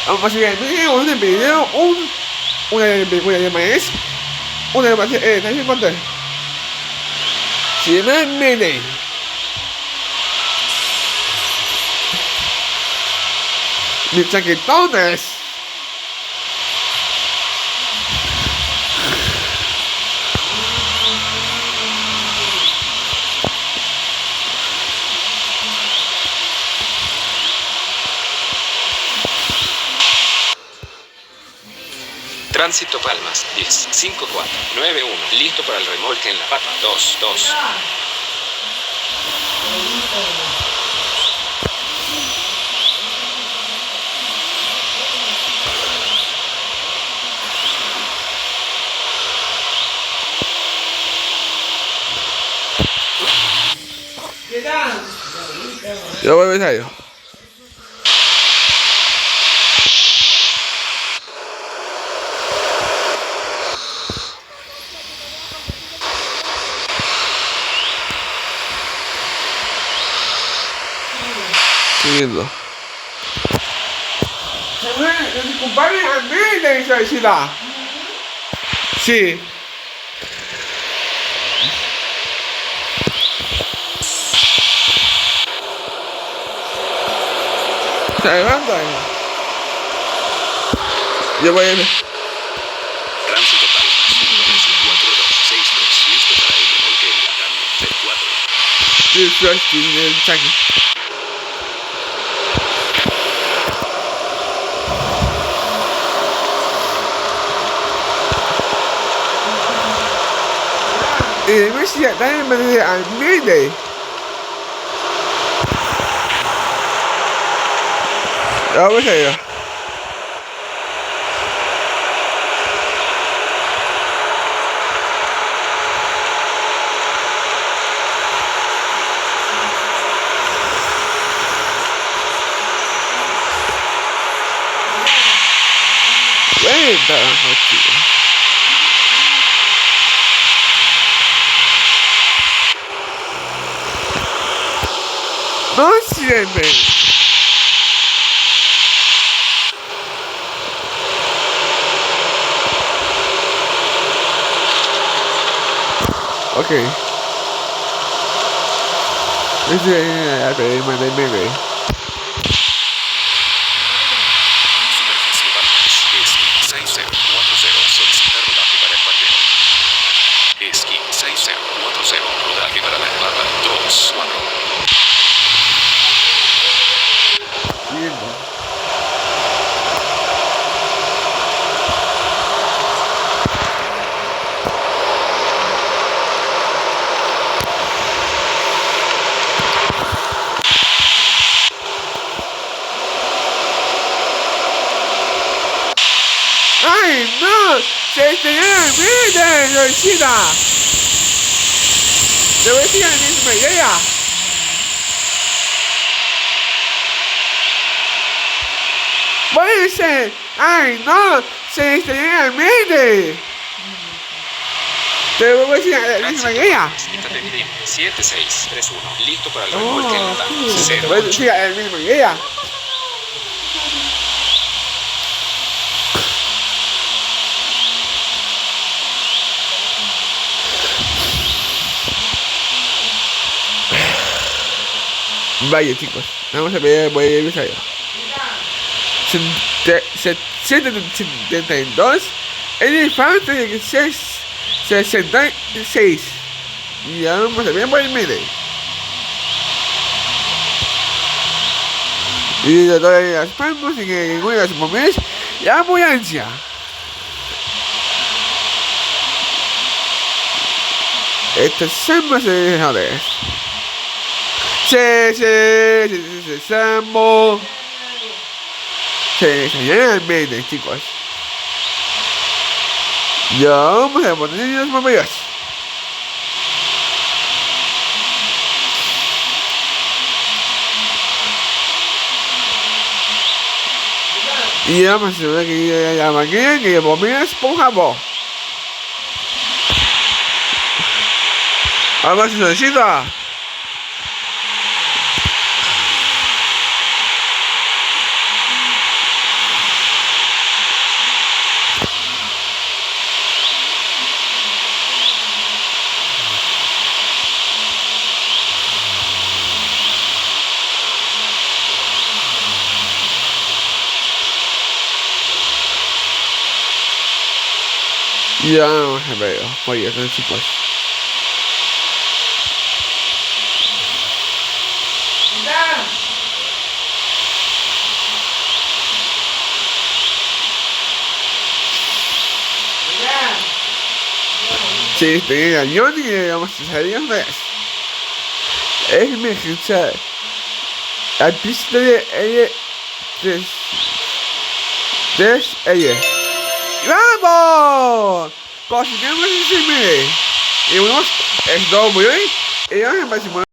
Vamos a seguir el video, un video, una de maíz, una de maíz, ¿sabes qué conté? Si me mide. Mis chaquetones. Tránsito Palmas, 10, 5, 4, 9, 1. Listo para el remolque en la pata. 2, 2. Yo voy a besar yo. Siguiendo. Mi compadre a mí le hizo decirla. Sí. Se levanta. Yo voy a ver. Tránsito Palmas, 4263. Listo para el remolque en la cambio. 4. Sí, el chaque. Y me decía, también me decía, al mide. Vamos allá. Cuenta, chico. No siempre. Ok. Ese es el meme. Superficie Palmas, esquí 6040. Solicitar rodaje para el parqueo. Esquí 6040. Rodaje para la barra 2, 4. Siguiendo. ¡Ay, no! ¡Se estrelló el mide, Yoshida! Le voy a decir a la misma idea. Puede ser. ¡Ay, no! ¡Se estrelló el mide! Te voy a decir a la misma idea. 7631. Listo para el remolque en la cambio. Te voy a decir a la misma idea. Vaya chicos, vamos a ver, voy a ir allá. 772, elefante de 66. Y ya vamos a ver, voy a ir. Y de todas las palmas y que ninguna de las momias y ambulancia. Estas son las mejores. Sambo. Se llenan bien, chicos. Ya vamos a poner los momias. Y vamos a ver que la máquina que momias por jabón. Vamos a necesitar. Ya no se veo. Oye, no chicos. Sí, tenía avión y digamos, salían de emergencia. La pista de L 3 L. ¡Vamos! Conseguimos ese. Y unos es doble. Y ahora máximo.